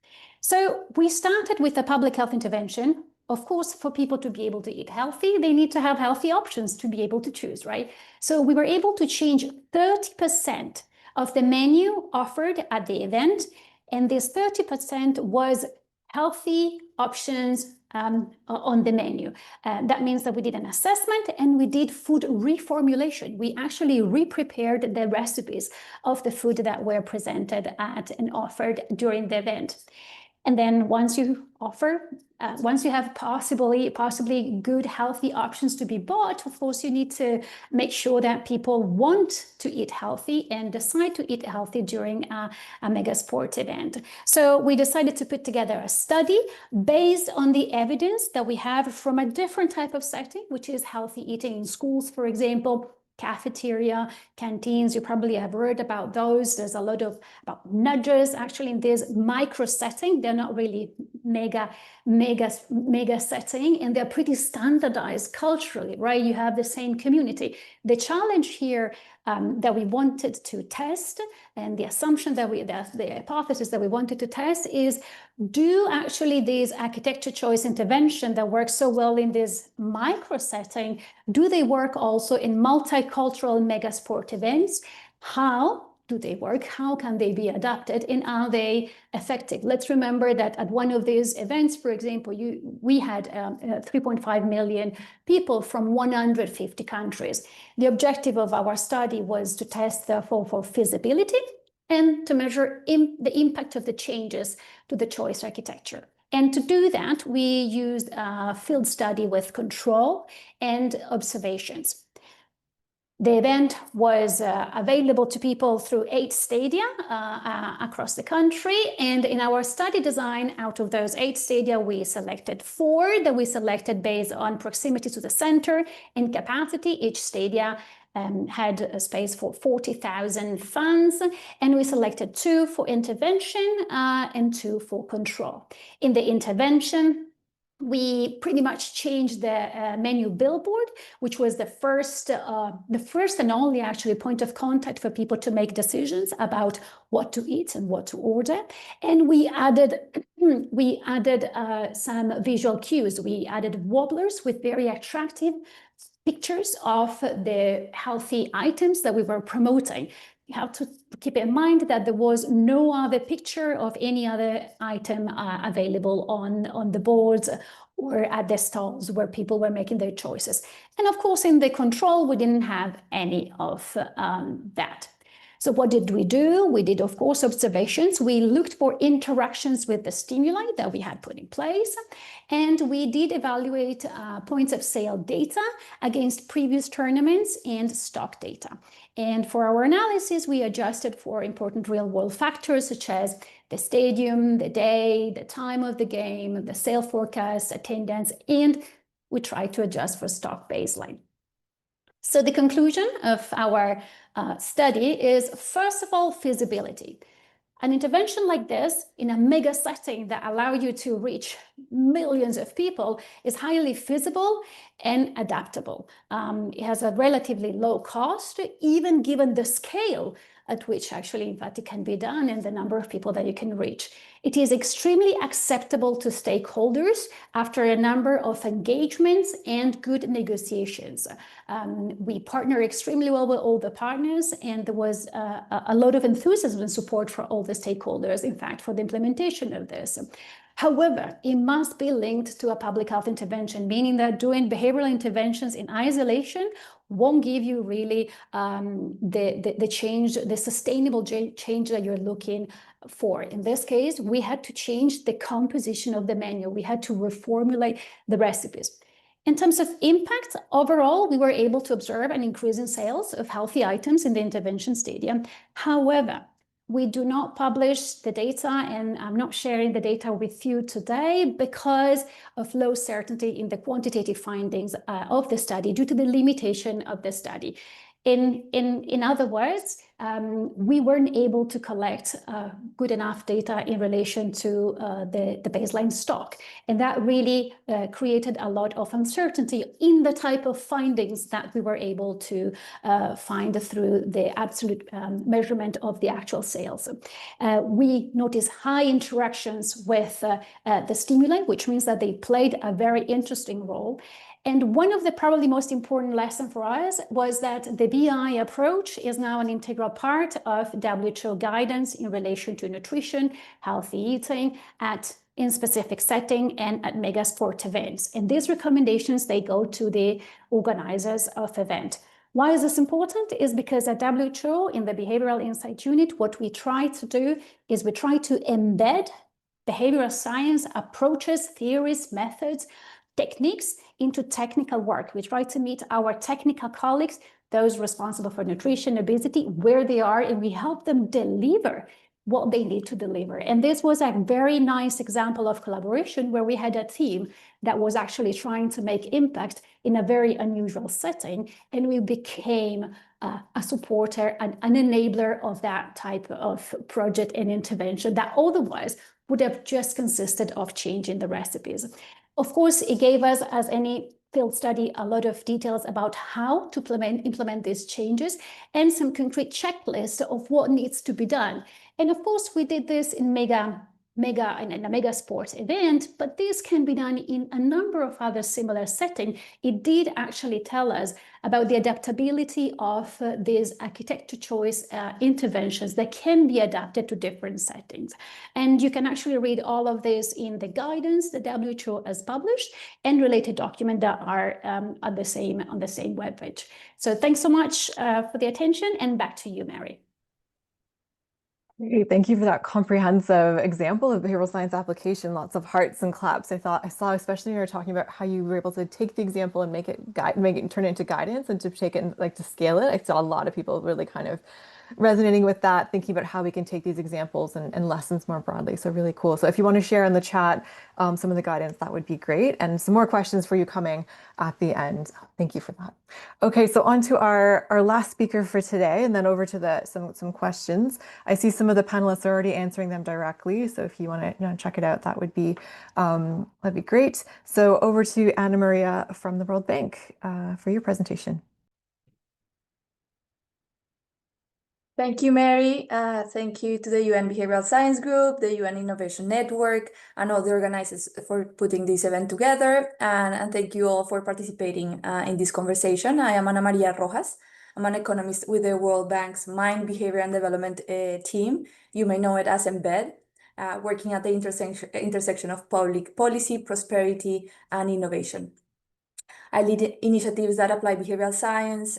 So we started with a public health intervention. Of course, for people to be able to eat healthy, they need to have healthy options to be able to choose, right? So we were able to change 30% of the menu offered at the event, and this 30% was healthy options on the menu. That means that we did an assessment and we did food reformulation. We actually re-prepared the recipes of the food that were presented at and offered during the event. And then once you have possibly good, healthy options to be bought, of course, you need to make sure that people want to eat healthy and decide to eat healthy during a mega sport event. So we decided to put together a study based on the evidence that we have from a different type of setting, which is healthy eating in schools, for example, cafeteria, canteens. You probably have heard about those. There's a lot about nudges actually in this micro setting. They're not really mega setting, and they're pretty standardized culturally, right? You have the same community. The challenge here that we wanted to test, and the assumption that the hypothesis that we wanted to test is, do actually these architecture choice intervention that work so well in this micro setting, do they work also in multicultural mega sport events? How do they work? How can they be adapted? And are they effective? Let's remember that at one of these events, for example, we had 3.5 million people from 150 countries. The objective of our study was to test, therefore, for feasibility and to measure the impact of the changes to the choice architecture. And to do that, we used a field study with control and observations. The event was available to people through 8 stadia across the country. And in our study design, out of those 8 stadia, we selected 4 that we selected based on proximity to the center and capacity. Each stadia had a space for 40,000 fans, and we selected 2 for intervention and 2 for control. In the intervention, we pretty much changed the menu billboard, which was the first and only actually point of contact for people to make decisions about what to eat and what to order. And we added some visual cues. We added wobblers with very attractive pictures of the healthy items that we were promoting. You have to keep in mind that there was no other picture of any other item available on the boards or at the stalls where people were making their choices. And of course, in the control, we didn't have any of that. So what did we do? We did, of course, observations. We looked for interactions with the stimuli that we had put in place. And we did evaluate points of sale data against previous tournaments and stock data. And for our analysis, we adjusted for important real-world factors such as the stadium, the day, the time of the game, the sale forecast, attendance, and we tried to adjust for stock baseline. So the conclusion of our study is, first of all, feasibility. An intervention like this in a mega setting that allows you to reach millions of people is highly feasible and adaptable. It has a relatively low cost, even given the scale at which actually, in fact, it can be done and the number of people that you can reach. It is extremely acceptable to stakeholders after a number of engagements and good negotiations. We partner extremely well with all the partners, and there was a lot of enthusiasm and support for all the stakeholders, in fact, for the implementation of this. However, it must be linked to a public health intervention, meaning that doing behavioral interventions in isolation won't give you really the change, the sustainable change that you're looking for. In this case, we had to change the composition of the menu. We had to reformulate the recipes. In terms of impact, overall, we were able to observe an increase in sales of healthy items in the intervention stadium. However, we do not publish the data, and I'm not sharing the data with you today because of low certainty in the quantitative findings of the study due to the limitation of the study. In other words, we weren't able to collect good enough data in relation to the baseline stock. And that really created a lot of uncertainty in the type of findings that we were able to find through the absolute measurement of the actual sales. We noticed high interactions with the stimuli, which means that they played a very interesting role. And one of the probably most important lessons for us was that the BI approach is now an integral part of WHO guidance in relation to nutrition, healthy eating, in specific setting and at mega sport events. And these recommendations, they go to the organizers of event. Why is this important? Is because at WHO, in the Behavioral Insight Unit, what we try to do is we try to embed behavioral science approaches, theories, methods, techniques into technical work. We try to meet our technical colleagues, those responsible for nutrition, obesity, where they are, and we help them deliver what they need to deliver. And this was a very nice example of collaboration where we had a team that was actually trying to make impact in a very unusual setting, and we became a supporter, an enabler of that type of project and intervention that otherwise would have just consisted of changing the recipes. Of course, it gave us, as any field study, a lot of details about how to implement these changes and some concrete checklists of what needs to be done. And of course, we did this in a mega sports event, but this can be done in a number of other similar settings. It did actually tell us about the adaptability of these architecture choice interventions that can be adapted to different settings. And you can actually read all of this in the guidance that WHO has published and related documents that are on the same webpage. So thanks so much for the attention, and back to you, Mary. Great. Thank you for that comprehensive example of behavioral science application. Lots of hearts and claps. I saw, especially when you were talking about how you were able to take the example and make it turn it into guidance and to take it and to scale it. I saw a lot of people really kind of resonating with that, thinking about how we can take these examples and lessons more broadly. So really cool. So if you want to share in the chat some of the guidance, that would be great. And some more questions for you coming at the end. Thank you for that. Okay, so on to our last speaker for today, and then over to some questions. I see some of the panelists are already answering them directly. So if you want to check it out, that'd be great. So over to Anna Maria from the World Bank for your presentation. Thank you, Mary. Thank you to the UN Behavioral Science Group, the UN Innovation Network, and all the organizers for putting this event together. And thank you all for participating in this conversation. I am Ana Maria Rojas. I'm an economist with the World Bank's Mind, Behavior, and Development team. You may know it as EMBED, working at the intersection of public policy, prosperity, and innovation. I lead initiatives that apply behavioral science,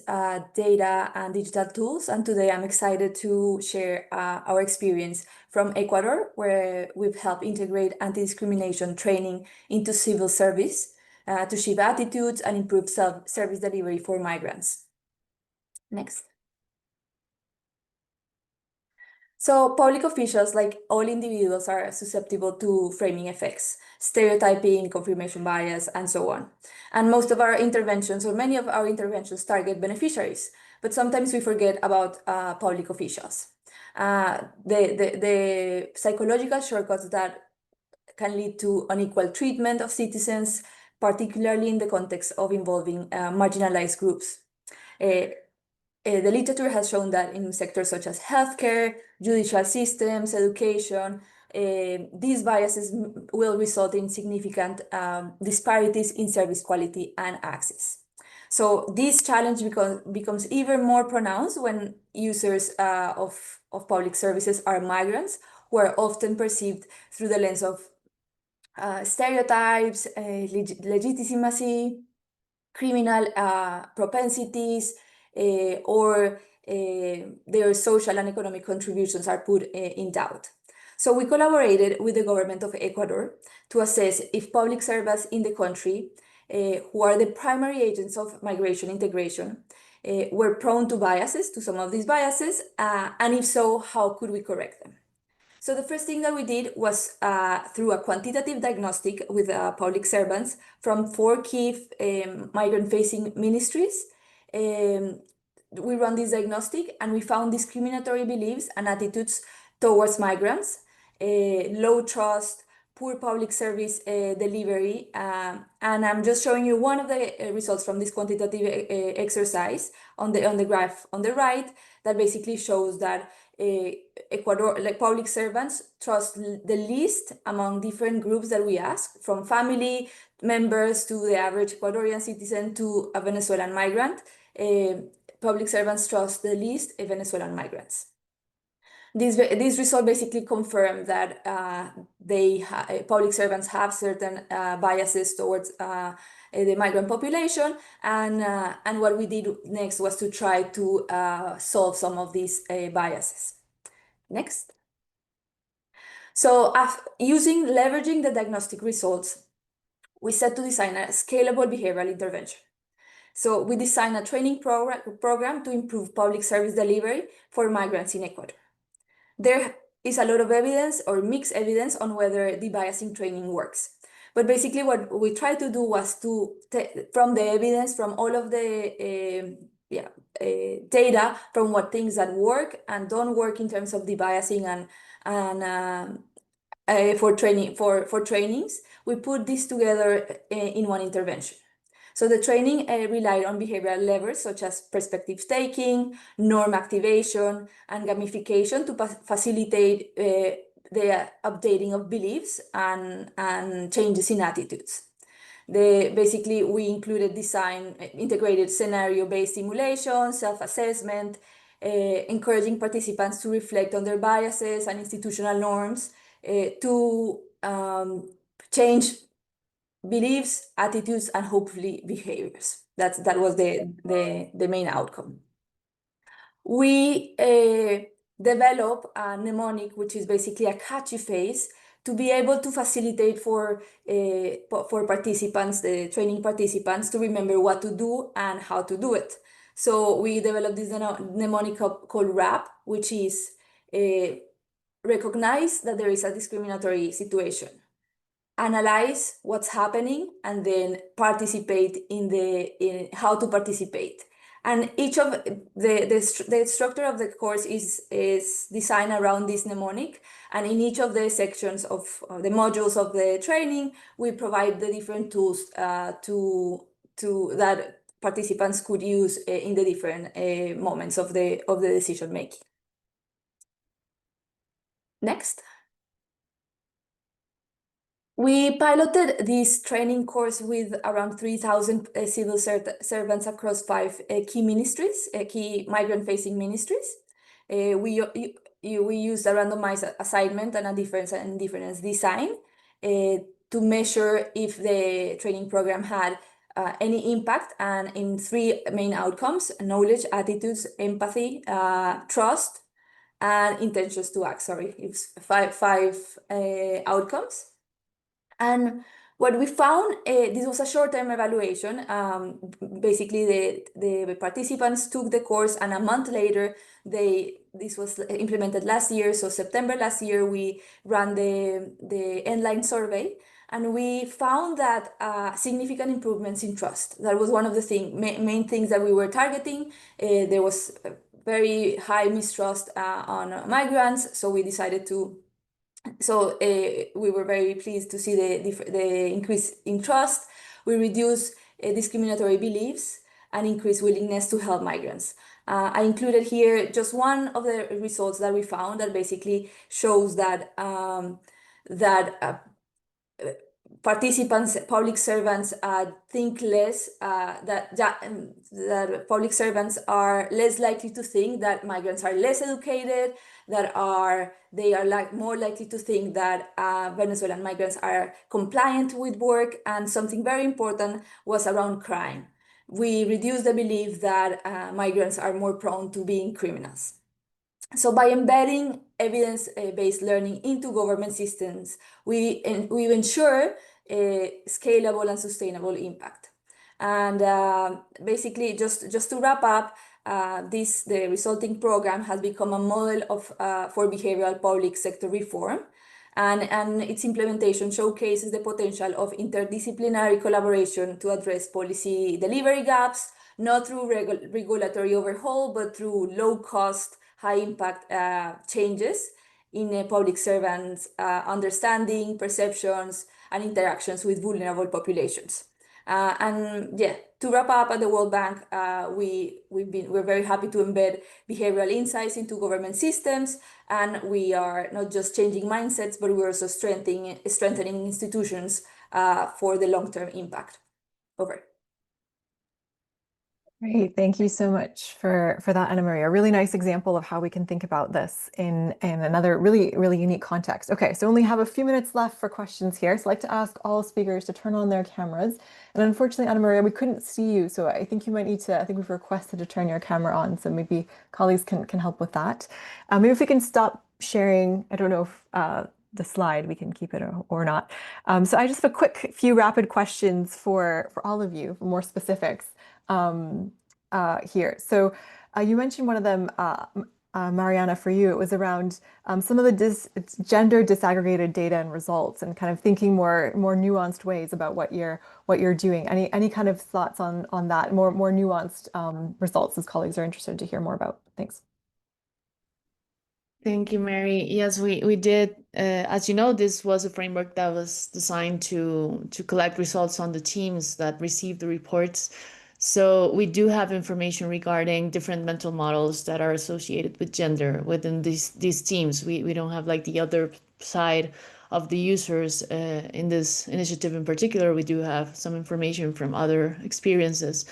data, and digital tools. And today I'm excited to share our experience from Ecuador, where we've helped integrate anti-discrimination training into civil service to shift attitudes and improve service delivery for migrants. Next. So public officials, like all individuals, are susceptible to framing effects, stereotyping, confirmation bias, and so on. And most of our interventions, or many of our interventions, target beneficiaries, but sometimes we forget about public officials. The psychological shortcuts that can lead to unequal treatment of citizens, particularly in the context of involving marginalized groups. The literature has shown that in sectors such as healthcare, judicial systems, education, these biases will result in significant disparities in service quality and access. So this challenge becomes even more pronounced when users of public services are migrants, who are often perceived through the lens of stereotypes, legitimacy, criminal propensities, or their social and economic contributions are put in doubt. So we collaborated with the government of Ecuador to assess if public servants in the country, who are the primary agents of migration integration, were prone to biases, to some of these biases, and if so, how could we correct them? So the first thing that we did was through a quantitative diagnostic with public servants from 4 key migrant-facing ministries. We ran this diagnostic and we found discriminatory beliefs and attitudes towards migrants, low trust, poor public service delivery. And I'm just showing you one of the results from this quantitative exercise on the graph on the right, that basically shows that Ecuador, like public servants, trust the least among different groups that we asked, from family members to the average Ecuadorian citizen to a Venezuelan migrant. Public servants trust the least Venezuelan migrants. This result basically confirmed that public servants have certain biases towards the migrant population, and what we did next was to try to solve some of these biases. Next. So leveraging the diagnostic results, we set to design a scalable behavioral intervention. So we designed a training program to improve public service delivery for migrants in Ecuador. There is a lot of evidence or mixed evidence on whether de-biasing training works. But basically what we tried to do was to, from the evidence, from all of the data, from what things that work and don't work in terms of de-biasing and for trainings, we put this together in one intervention. So the training relied on behavioral levers such as perspective taking, norm activation, and gamification to facilitate the updating of beliefs and changes in attitudes. Basically, we included integrated scenario-based simulation, self-assessment, encouraging participants to reflect on their biases and institutional norms to change beliefs, attitudes, and hopefully behaviors. That was the main outcome. We develop a mnemonic, which is basically a catchy phrase, to be able to facilitate for participants, the training participants, to remember what to do and how to do it. So we developed this mnemonic called RAP, which is recognize that there is a discriminatory situation, analyze what's happening, and then participate in how to participate. And each of the structure of the course is designed around this mnemonic. And in each of the sections of the modules of the training, we provide the different tools that participants could use in the different moments of the decision making. Next. We piloted this training course with around 3,000 civil servants across 5 key ministries, key migrant-facing ministries. We used a randomized assignment and a difference design to measure if the training program had any impact, and in 3 main outcomes: knowledge, attitudes, empathy, trust, and intentions to act. Sorry, it's five outcomes. And what we found, this was a short-term evaluation. Basically, the participants took the course, and a month later, this was implemented last year. So September last year, we ran the end-line survey, and we found that significant improvements in trust. That was one of the main things that we were targeting. There was very high mistrust on migrants, so we decided to. So we were very pleased to see the increase in trust. we reduce discriminatory beliefs and increase willingness to help migrants. I included here just one of the results that we found that basically shows that participants, public servants think less, that public servants are less likely to think that migrants are less educated, they are more likely to think that Venezuelan migrants are compliant with work, and something very important was around crime. We reduced the belief that migrants are more prone to being criminals. So by embedding evidence-based learning into government systems, we ensure a scalable and sustainable impact. And basically, just to wrap up, the resulting program has become a model for behavioral public sector reform, and its implementation showcases the potential of interdisciplinary collaboration to address policy delivery gaps, not through regulatory overhaul, but through low-cost, high-impact changes in public servants' understanding, perceptions, and interactions with vulnerable populations. And yeah, to wrap up, at the World Bank, we're very happy to embed behavioral insights into government systems, and we are not just changing mindsets, but we're also strengthening institutions for the long-term impact. Over. Great, thank you so much for that, Ana Maria. A really nice example of how we can think about this in another really unique context. Okay, so only have a few minutes left for questions here. So I'd like to ask all speakers to turn on their cameras. And unfortunately, Ana Maria, we couldn't see you, so I think you might need to, I think we've requested to turn your camera on, so maybe colleagues can help with that. Maybe if we can stop sharing, I don't know if the slide, we can keep it or not. So I just have a quick few rapid questions for all of you, for more specifics. Here. So you mentioned one of them, Mariana, for you, it was around some of the gender disaggregated data and results, and kind of thinking more nuanced ways about what you're doing. Any kind of thoughts on that, more nuanced results as colleagues are interested to hear more about? Thanks. Thank you, Mary. Yes, we did. As you know, this was a framework that was designed to collect results on the teams that received the reports. So we do have information regarding different mental models that are associated with gender within these teams. We don't have like the other side of the users in this initiative in particular. We do have some information from other experiences.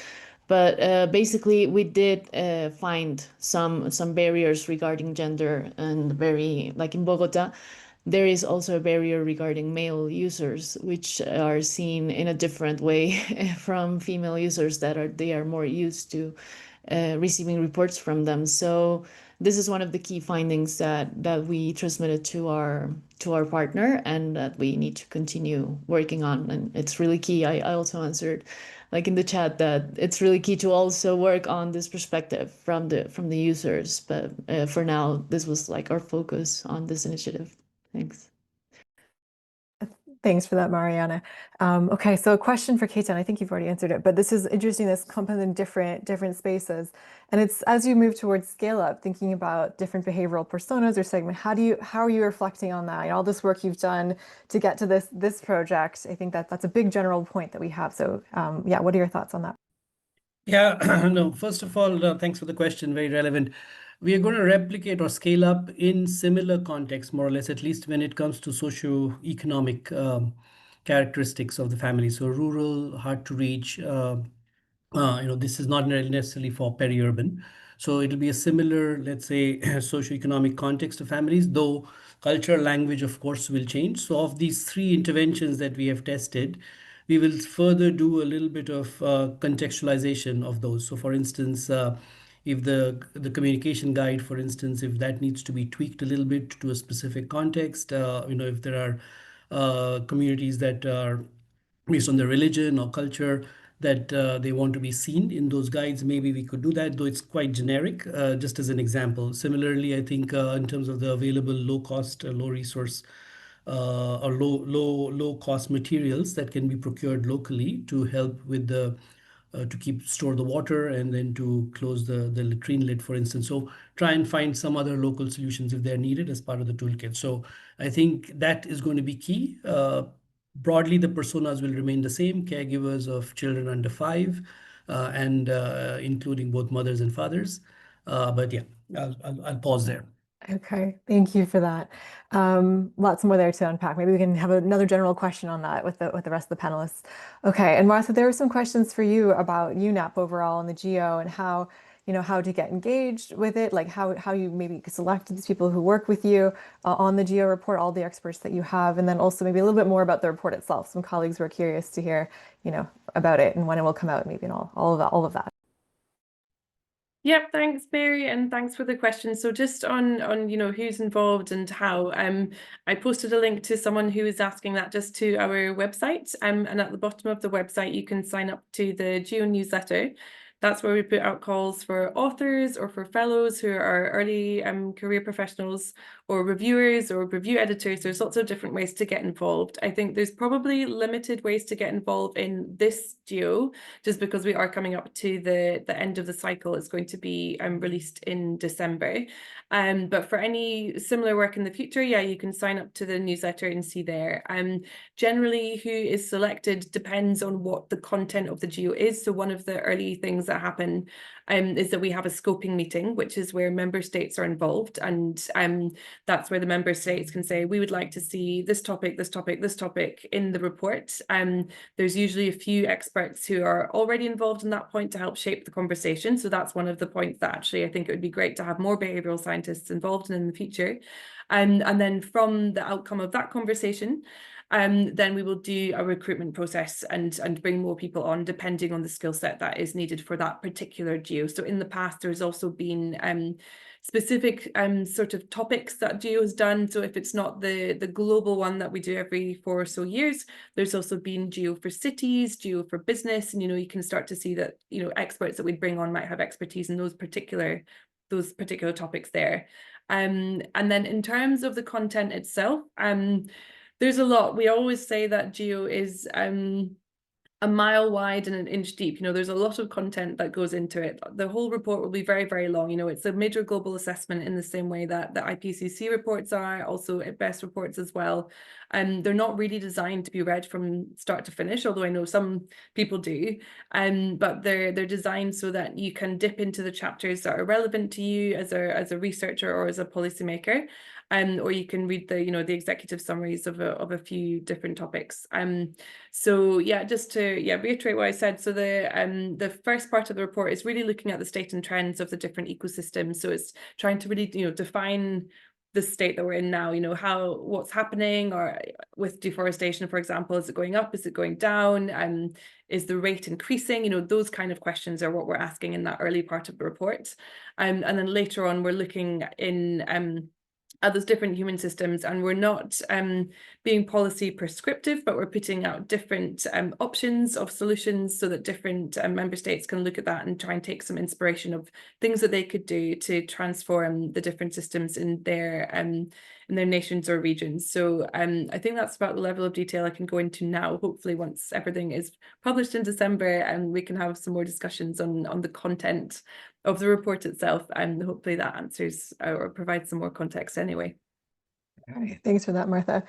But basically, we did find some barriers regarding gender, and very, like in Bogota, there is also a barrier regarding male users, which are seen in a different way from female users they are more used to receiving reports from them. So this is one of the key findings that we transmitted to our partner, and that we need to continue working on. And it's really key. I also answered like in the chat that it's really key to also work on this perspective from the users. But for now, this was like our focus on this initiative. Thanks. Thanks for that, Mariana. Okay, so a question for Keita, and I think you've already answered it, but this is interesting, this company in different spaces. And it's as you move towards scale up, thinking about different behavioral personas or segment, how are you reflecting on that? All this work you've done to get to this project, I think that's a big general point that we have. So yeah, what are your thoughts on that? Yeah, no, first of all, thanks for the question, very relevant. We are going to replicate or scale up in similar contexts, more or less, at least when it comes to socio-economic characteristics of the family. So rural, hard to reach, this is not necessarily for peri-urban. So it'll be a similar, let's say, socio-economic context of families, though culture, language, of course, will change. So of these three interventions that we have tested, we will further do a little bit of contextualization of those. So for instance, if the communication guide, for instance, if that needs to be tweaked a little bit to a specific context, if there are communities that are based on their religion or culture that they want to be seen in those guides, maybe we could do that, though it's quite generic, just as an example. Similarly, I think in terms of the available low cost, low resource or low cost materials that can be procured locally to help with the to store the water, and then to close the latrine lid, for instance. So try and find some other local solutions if they're needed as part of the toolkit. So I think that is going to be key. Broadly, the personas will remain the same: caregivers of children under 5, and including both mothers and fathers. But yeah, I'll pause there. Okay, thank you for that. Lots more there to unpack. Maybe we can have another general question on that with the rest of the panelists. Okay, and Martha, there were some questions for you about UNEP overall and the GEO and how, how to get engaged with it, like how you maybe selected these people who work with you on the GEO report, all the experts that you have, and then also maybe a little bit more about the report itself. Some colleagues were curious to hear, about it and when it will come out, maybe, and all of that. Yep, thanks, Mary, and thanks for the question. So just on who's involved and how, I posted a link to someone who was asking that just to our website, and at the bottom of the website you can sign up to the GEO newsletter. That's where we put out calls for authors or for fellows who are early career professionals or reviewers or review editors. There's lots of different ways to get involved. I think there's probably limited ways to get involved in this GEO, just because we are coming up to the end of the cycle. It's going to be released in December. But for any similar work in the future, yeah, you can sign up to the newsletter and see there. Generally, who is selected depends on what the content of the GEO is. So one of the early things that happen is that we have a scoping meeting, which is where member states are involved, and that's where the member states can say, we would like to see this topic, this topic, this topic in the report. There's usually a few experts who are already involved in that point to help shape the conversation. So that's one of the points that actually I think it would be great to have more behavioural scientists involved in the future. And then from the outcome of that conversation, then we will do a recruitment process and bring more people on depending on the skill set that is needed for that particular GEO. So in the past, there's also been specific sort of topics that GEO has done. So if it's not the global one that we do every 4 or so years, there's also been GEO for cities, GEO for business, and you can start to see that experts that we bring on might have expertise in those particular topics there. And then in terms of the content itself, there's a lot. We always say that GEO is a mile wide and an inch deep. There's a lot of content that goes into it. The whole report will be very, very long. It's a major global assessment in the same way that the IPCC reports are, also BESC reports as well. They're not really designed to be read from start to finish, although I know some people do. But they're designed so that you can dip into the chapters that are relevant to you as a researcher or as a policymaker. Or you can read the executive summaries of a few different topics. So yeah, just to reiterate what I said. So the first part of the report is really looking at the state and trends of the different ecosystems. So it's trying to really define the state that we're in now. What's happening, or with deforestation, for example, is it going up? Is it going down? Is the rate increasing? Those kind of questions are what we're asking in that early part of the report. And then later on, we're looking in at those different human systems, and we're not being policy prescriptive, but we're putting out different options of solutions so that different member states can look at that and try and take some inspiration of things that they could do to transform the different systems in their nations or regions. So I think that's about the level of detail I can go into now. Hopefully once everything is published in December, and we can have some more discussions on the content of the report itself, and hopefully that answers or provides some more context anyway. All right, thanks for that, Martha.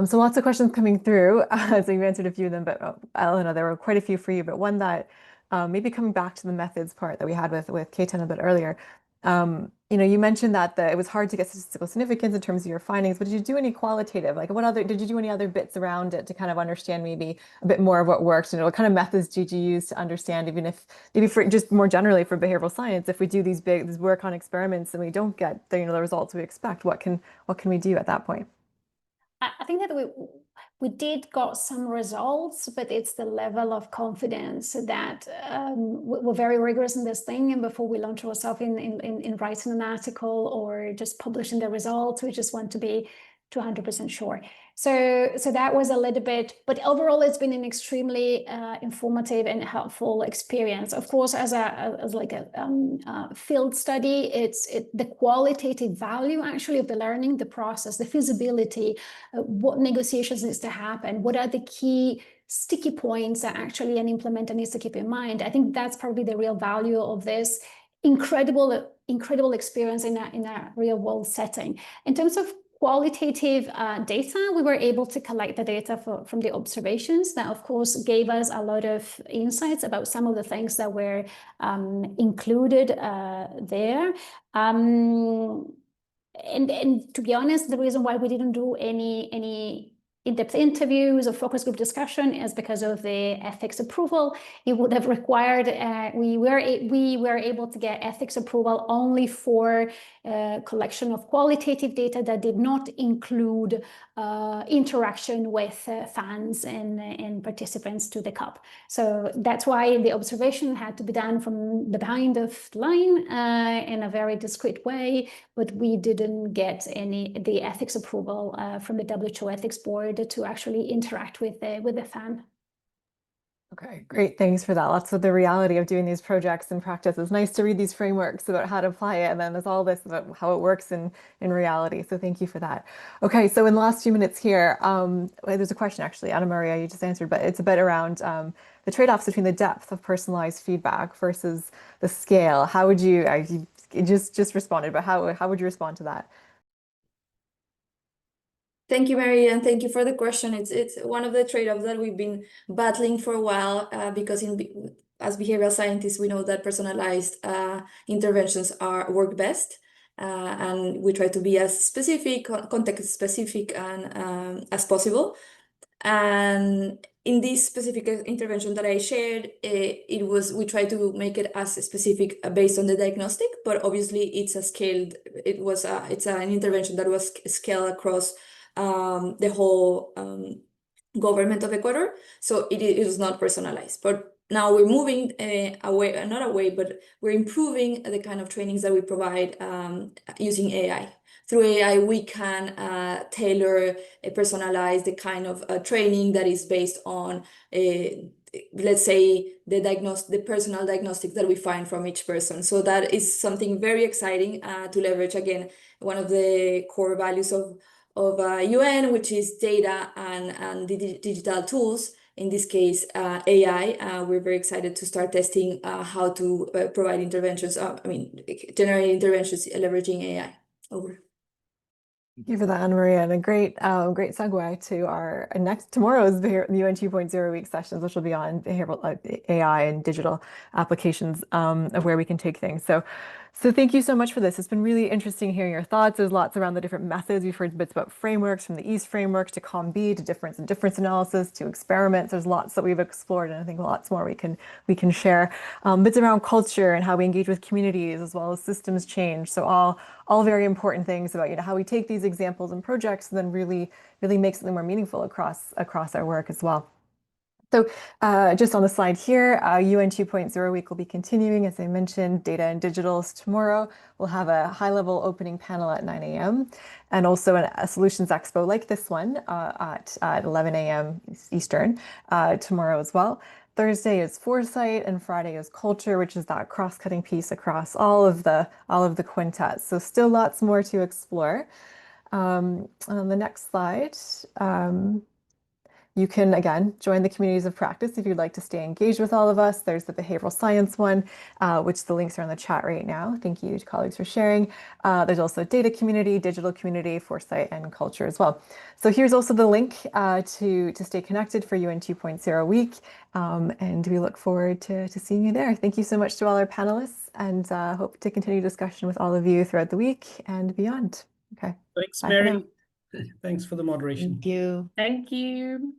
So lots of questions coming through. So you've answered a few of them, but Elena, there were quite a few for you, but one that maybe coming back to the methods part that we had with Ketan a bit earlier. You mentioned that it was hard to get statistical significance in terms of your findings, but did you do any qualitative, did you do any other bits around it to kind of understand maybe a bit more of what worked? What kind of methods did you use to understand, even if maybe for just more generally for behavioral science, if we do this work on experiments and we don't get the results we expect, what can we do at that point? I think that we did got some results, but it's the level of confidence that we're very rigorous in this thing. And before we launch ourselves in writing an article or just publishing the results, we just want to be 200% sure. So that was a little bit, but overall it's been an extremely informative and helpful experience. Of course, as a field study, the qualitative value actually of the learning, the process, the feasibility, what negotiations needs to happen, what are the key sticky points that actually an implementer needs to keep in mind. I think that's probably the real value of this incredible experience in a real world setting. In terms of qualitative data, we were able to collect the data from the observations that, of course, gave us a lot of insights about some of the things that were included there. And to be honest, the reason why we didn't do any in-depth interviews or focus group discussion is because of the ethics approval. It would have required, we were able to get ethics approval only for collection of qualitative data that did not include interaction with fans and participants to the CUP. So that's why the observation had to be done from the behind of the line in a very discreet way, but we didn't get the ethics approval from the WHO ethics board to actually interact with the fan. Okay, great. Thanks for that. Lots of the reality of doing these projects in practice. It's nice to read these frameworks about how to apply it, and then there's all this about how it works in reality. So thank you for that. Okay, so in the last few minutes here, there's a question actually, Anna Maria, you just answered, but it's a bit around the trade-offs between the depth of personalized feedback versus the scale. How would you just responded, but how would you respond to that? Thank you, Mary, and thank you for the question. It's one of the trade-offs that we've been battling for a while because as behavioral scientists, we know that personalized interventions work best, and we try to be as specific, context specific, and as possible. And in this specific intervention that I shared, we tried to make it as specific based on the diagnostic, but obviously it's an intervention that was scaled across the whole government of Ecuador, so it is not personalized. But now we're moving not away, but we're improving the kind of trainings that we provide using AI. Through AI, we can tailor, personalize the kind of training that is based on, let's say, the personal diagnostics that we find from each person. So that is something very exciting to leverage, again, one of the core values of UN, which is data and digital tools, in this case, AI. We're very excited to start testing how to provide interventions, generate interventions leveraging AI. Over. Thank you for that, Anna Maria, and a great segue to our tomorrow's UN 2.0 week sessions, which will be on behavioral AI and digital applications of where we can take things. So thank you so much for this. It's been really interesting hearing your thoughts. There's lots around the different methods. We've heard bits about frameworks, from the EAST framework to COM-B to difference and difference analysis to experiments. There's lots that we've explored, and I think lots more we can share. Bits around culture and how we engage with communities, as well as systems change. So all very important things about how we take these examples and projects and then really make something more meaningful across our work as well. So just on the slide here, UN 2.0 week will be continuing, as I mentioned, data and digitals tomorrow. We'll have a high-level opening panel at 9 a.m. and also a Solutions Expo like this one at 11 a.m. Eastern tomorrow as well. Thursday is Foresight and Friday is Culture, which is that cross-cutting piece across all of the quintets. So still lots more to explore. On the next slide, you can, again, join the communities of practice if you'd like to stay engaged with all of us. There's the behavioral science one, which the links are in the chat right now. Thank you to colleagues for sharing. There's also data community, digital community, foresight, and culture as well. So here's also the link to stay connected for UN 2.0 week. And we look forward to seeing you there. Thank you so much to all our panelists, and hope to continue discussion with all of you throughout the week and beyond. Okay. Thanks, Bye for now. Mary. Thanks for the moderation. Thank you. Thank you.